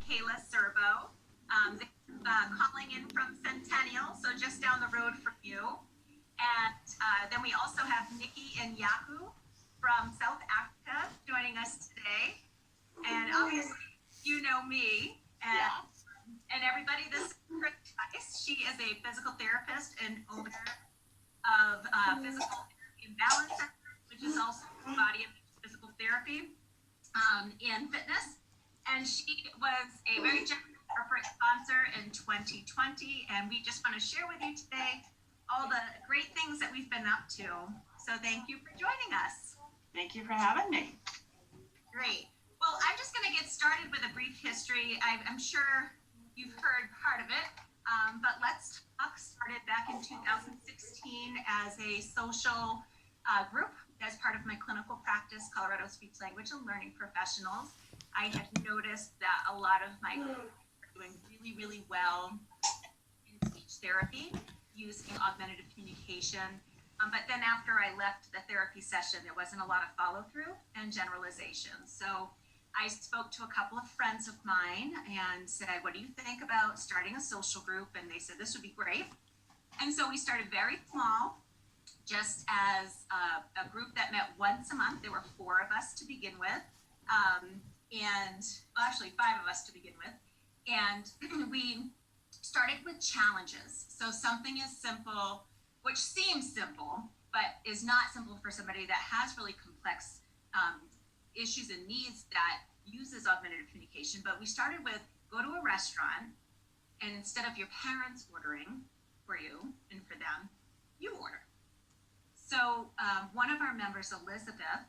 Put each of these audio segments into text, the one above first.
Kayla Serbo. Calling in from Centennial, so just down the road from you. And then we also have Nikki and Yaku from South Africa joining us today. And obviously, you know me. And everybody, this is Chris Tice. She is a physical therapist and owner of Physical Therapy and Balance Center, which is also body and physical therapy and fitness. And she was a very generous corporate sponsor in 2020. And we just want to share with you today all the great things that we've been up to. So thank you for joining us. Thank you for having me. Great. Well, I'm just going to get started with a brief history. I'm sure you've heard part of it, but Let's Talk started back in 2016 as a social group as part of my clinical practice, Colorado Speech Language and Learning Professionals. I had noticed that a lot of my clients were doing really, really well in speech therapy using augmentative communication. But then after I left the therapy session, there wasn't a lot of follow through and generalization. So I spoke to a couple of friends of mine and said, what do you think about starting a social group? And they said, this would be great. And so we started very small, just as a group that met once a month. There were 4 of us to begin with, actually 5 of us to begin with. And we started with challenges. So something as simple, which seems simple, but is not simple for somebody that has really complex issues and needs that uses augmentative communication. But we started with go to a restaurant, and instead of your parents ordering for you and for them, you order. So one of our members, Elizabeth,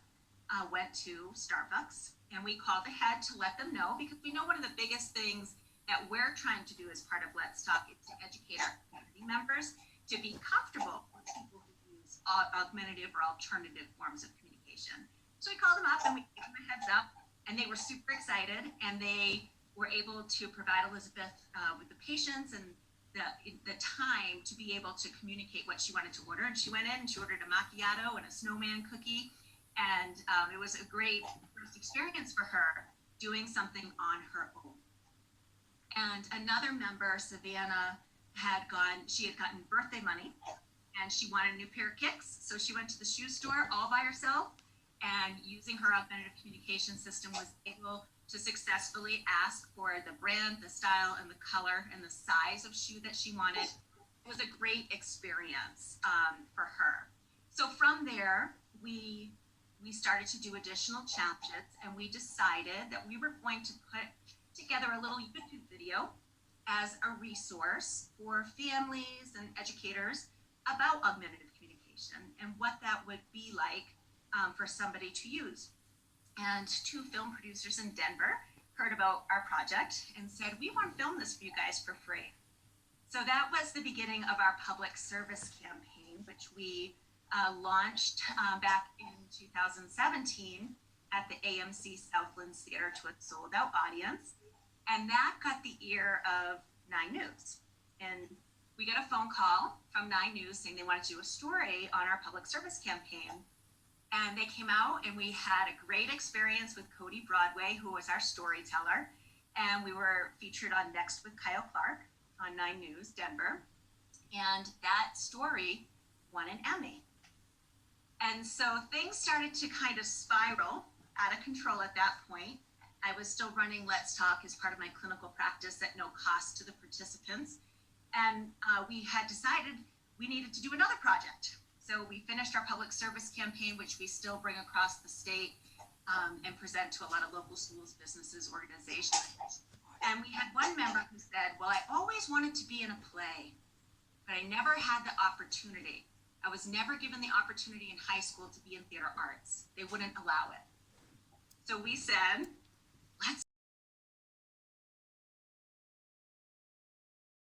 went to Starbucks, and we called ahead to let them know, because we know one of the biggest things that we're trying to do as part of Let's Talk is to educate our community members to be comfortable with people who use augmentative or alternative forms of communication. So we called them up and we gave them a heads up, and they were super excited, and they were able to provide Elizabeth with the patience and the time to be able to communicate what she wanted to order. And she went in and she ordered a macchiato and a snowman cookie, and it was a great first experience for her doing something on her own. And another member, Savannah, she had gotten birthday money and she wanted a new pair of kicks. So she went to the shoe store all by herself, and using her augmentative communication system was able to successfully ask for the brand, the style, and the color and the size of shoe that she wanted. It was a great experience for her. So from there, we started to do additional challenges, and we decided that we were going to put together a little YouTube video as a resource for families and educators about augmentative communication and what that would be like for somebody to use. And 2 film producers in Denver heard about our project and said, we want to film this for you guys for free. So that was the beginning of our public service campaign, which we launched back in 2017 at the AMC Southlands Theater to a sold-out audience. And that got the ear of 9 News. And we got a phone call from 9 News saying they wanted to do a story on our public service campaign. And they came out, and we had a great experience with Cody Broadway, who was our storyteller. And we were featured on Next with Kyle Clark on 9 News, Denver. And that story won an Emmy. And so things started to kind of spiral out of control at that point. I was still running Let's Talk as part of my clinical practice at no cost to the participants. And we had decided we needed to do another project. So we finished our public service campaign, which we still bring across the state and present to a lot of local schools, businesses, organizations. And we had one member who said, well, I always wanted to be in a play, but I never had the opportunity. I was never given the opportunity in high school to be in theater arts. They wouldn't allow it. So we said,